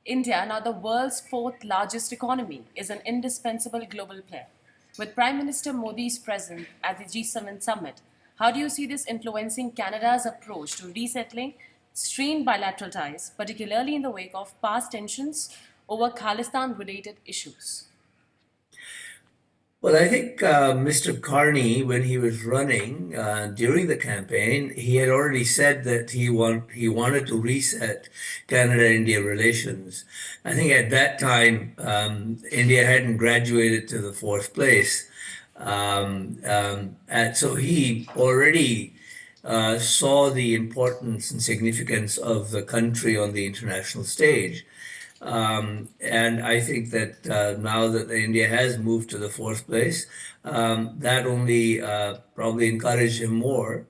India, now the world's fourth largest economy, is an indispensable global player. With Prime Minister Modi's presence at the G7 summit, how do you see this influencing Canada's approach to resettling strained bilateral ties, particularly in the wake of past tensions over Khalistan related issues? Well, I think Mr. Carney, when he was running during the campaign, he had already said that he wanted to reset Canada-India relations. I think at that time, India hadn't graduated to the fourth place, and so he already saw the importance and significance of the country on the international stage. And I think that now that India has moved to the fourth place, that only probably encouraged him more.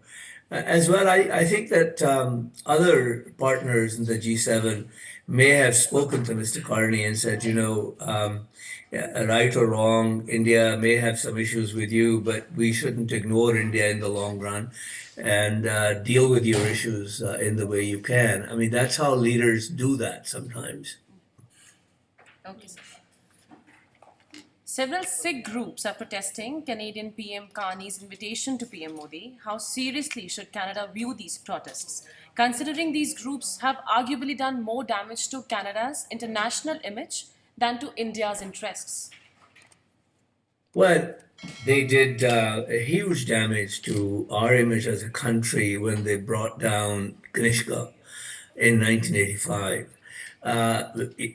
As well, I think that other partners in the G7 may have spoken to Mr. Carney and said, yeah, right or wrong, India may have some issues with you, but we shouldn't ignore India in the long run and deal with your issues in the way you can. I mean, that's how leaders do that sometimes. Okay. Several Sikh groups are protesting Canadian PM Carney's invitation to PM Modi. How seriously should Canada view these protests, considering these groups have arguably done more damage to Canada's international image than to India's interests? Well, they did a huge damage to our image as a country when they brought down Kanishka in 1985.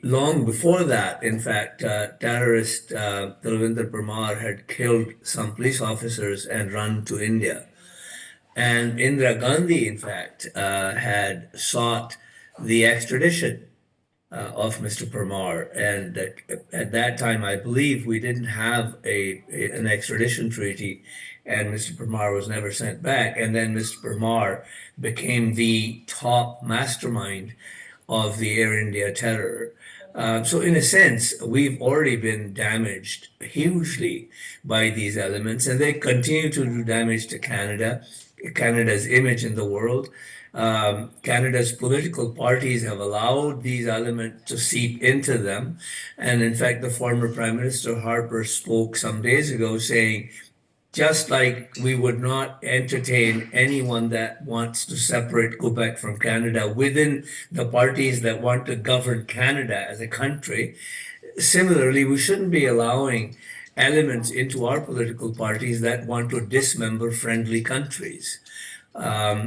Long before that, in fact, terrorist Dalvinder Parmar had killed some police officers and run to India. And Indira Gandhi, in fact, had sought the extradition of Mr. Parmar. And at that time, I believe we didn't have an extradition treaty, and Mr. Parmar was never sent back. And then Mr. Parmar became the top mastermind of the Air India terror. So in a sense, we've already been damaged hugely by these elements, and they continue to do damage to Canada's image in the world. Canada's political parties have allowed these elements to seep into them. And in fact, the former Prime Minister Harper spoke some days ago saying, just like we would not entertain anyone that wants to separate Quebec from Canada within the parties that want to govern Canada as a country, similarly, we shouldn't be allowing elements into our political parties that want to dismember friendly countries.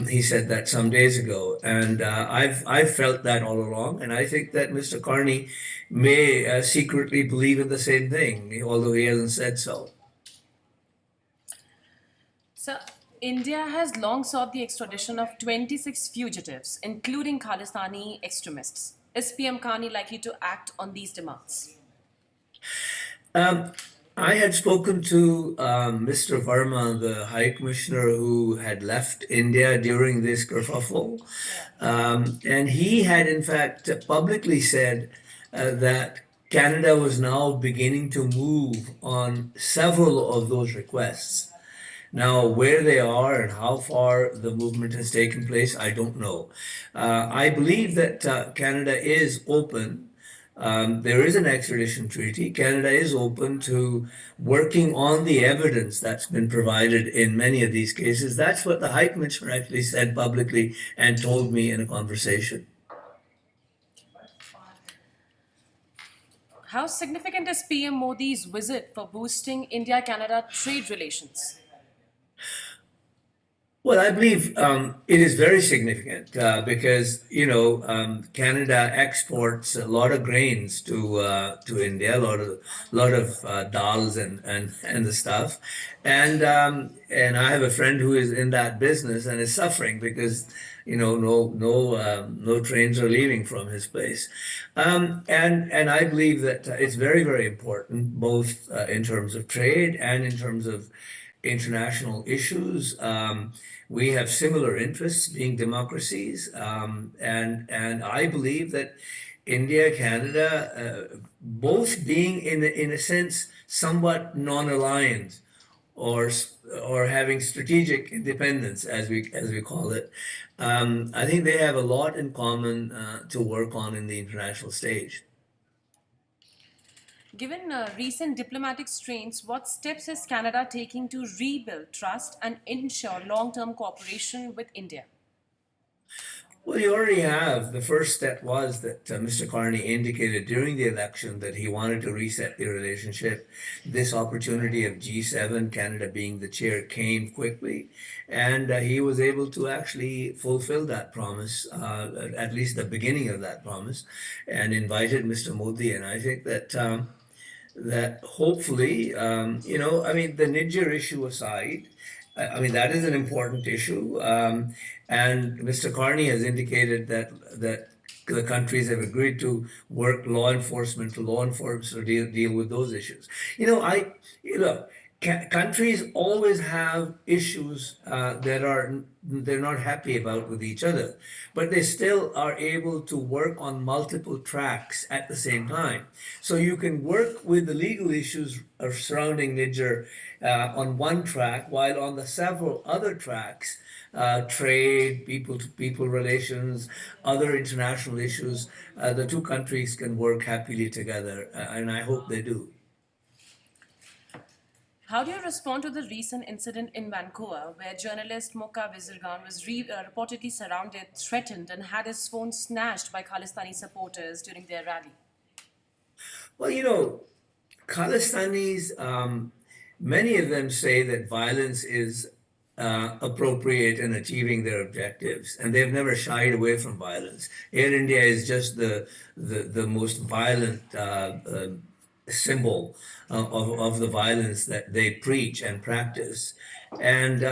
He said that some days ago, and I've felt that all along, and I think that Mr. Carney may secretly believe in the same thing, although he hasn't said so. So, India has long sought the extradition of 26 fugitives, including Khalistani extremists. Is PM Carney likely to act on these demands? Um, I had spoken to Mr. Verma, the High Commissioner who had left India during this kerfuffle, and he had in fact publicly said that Canada was now beginning to move on several of those requests. Now, where they are and how far the movement has taken place, I don't know. I believe that Canada is open. There is an extradition treaty. Canada is open to working on the evidence that's been provided in many of these cases. That's what the High Commissioner actually said publicly and told me in a conversation. How significant is PM Modi's visit for boosting India Canada trade relations? Well, I believe it is very significant because Canada exports a lot of grains to India, a lot of dals and the stuff, and I have a friend who is in that business and is suffering because no trains are leaving from his place, and I believe that it's very important both in terms of trade and in terms of international issues. We have similar interests being democracies, and I believe that India, Canada, both being in a sense somewhat non-aligned or or having strategic independence, as we call it. I think they have a lot in common to work on in the international stage. Given recent diplomatic strains, what steps is Canada taking to rebuild trust and ensure long term cooperation with India? Well, you already have. The first step was that Mr. Carney indicated during the election that he wanted to reset the relationship. This opportunity of G7, Canada being the chair, came quickly, and he was able to actually fulfill that promise, at least the beginning of that promise, and invited Mr. Modi. And I think that that hopefully, I mean, the Niger issue aside, I mean, that is an important issue. And Mr. Carney has indicated that the countries have agreed to work law enforcement to law enforcement to deal with those issues. You know, look, countries always have issues that are they're not happy about with each other, but they still are able to work on multiple tracks at the same time. So you can work with the legal issues surrounding Niger on one track, while on the several other tracks, trade, people to people relations, other international issues, the two countries can work happily together, and I hope they do. How do you respond to the recent incident in Vancouver where journalist Mocha Bizirgan was reportedly surrounded, threatened, and had his phone snatched by Khalistani supporters during their rally? Well, Khalistanis, many of them say that violence is appropriate in achieving their objectives, and they've never shied away from violence. Air India is just the most violent symbol of the violence that they preach and practice, and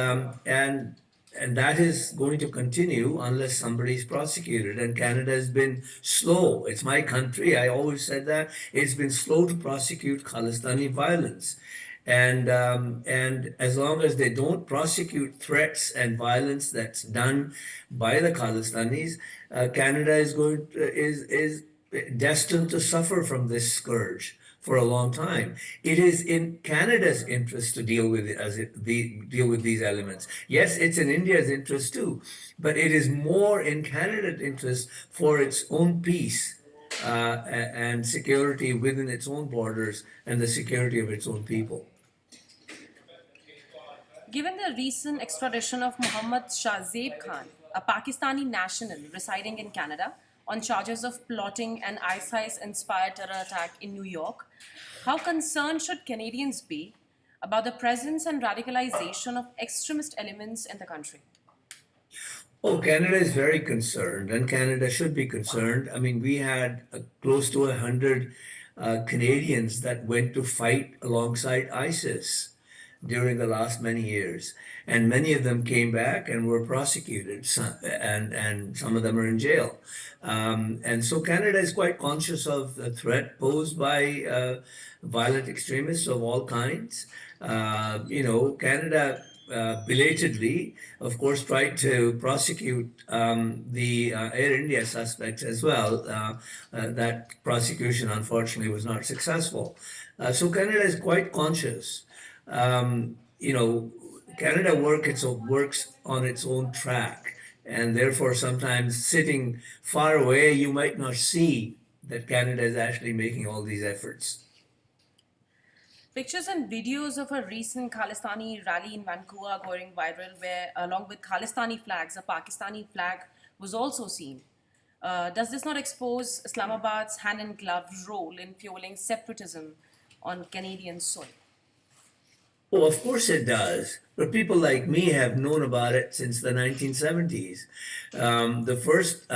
and that is going to continue unless somebody is prosecuted. And Canada has been slow. It's my country. I always said that it's been slow to prosecute Khalistani violence. And as long as they don't prosecute threats and violence that's done by the Khalistanis, Canada is destined to suffer from this scourge for a long time. It is in Canada's interest to deal with these elements. Yes, it's in India's interest too, but it is more in Canada's interest for its own peace and security within its own borders and the security of its own people. Given the recent extradition of Mohammad Shahzeb Khan, a Pakistani national residing in Canada, on charges of plotting an ISIS inspired terror attack in New York, how concerned should Canadians be about the presence and radicalization of extremist elements in the country? Oh, Canada is very concerned, and Canada should be concerned. I mean, we had close to 100 Canadians that went to fight alongside ISIS during the last many years, and many of them came back and were prosecuted, and some of them are in jail. And so Canada is quite conscious of the threat posed by violent extremists of all kinds. Canada belatedly, of course, tried to prosecute the Air India suspects as well. That prosecution, unfortunately, was not successful. So Canada is quite conscious. Canada works on its own track, and therefore sometimes sitting far away, you might not see that Canada is actually making all these efforts. Pictures and videos of a recent Khalistani rally in Vancouver are going viral, where, along with Khalistani flags, a Pakistani flag was also seen. Does this not expose Islamabad's hand in glove role in fueling separatism on Canadian soil? Oh, of course it does. But people like me have known about it since the 1970s. The first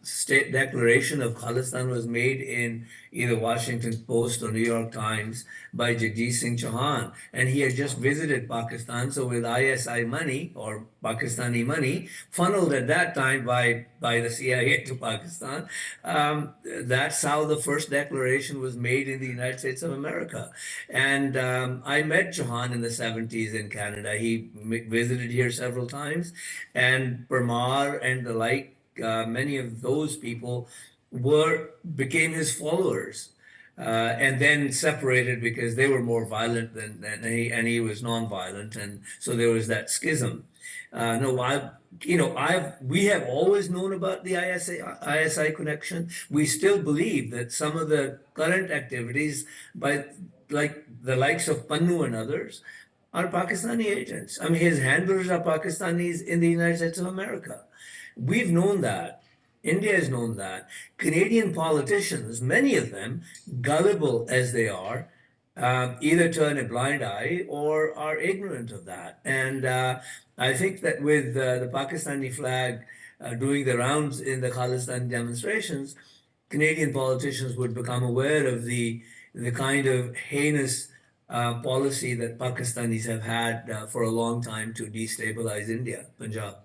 state declaration of Khalistan was made in either Washington Post or New York Times by Jagdish Singh Chauhan. And he had just visited Pakistan. So with ISI money or Pakistani money, funneled at that time by the CIA to Pakistan, that's how the first declaration was made in the United States of America. And I met Chauhan in the 70s in Canada. He visited here several times, and Permar and the like, many of those people became his followers. and then separated because they were more violent than he, and he was non-violent, and so there was that schism. No, we have always known about the ISI connection. We still believe that some of the current activities by like the likes of Pannu and others are Pakistani agents. I mean, his handlers are Pakistanis in the United States of America. We've known that. India has known that. Canadian politicians, many of them, gullible as they are, either turn a blind eye or are ignorant of that. And I think that with the Pakistani flag doing the rounds in the Khalistan demonstrations, Canadian politicians would become aware of the kind of heinous policy that Pakistanis have had for a long time to destabilize India, Punjab.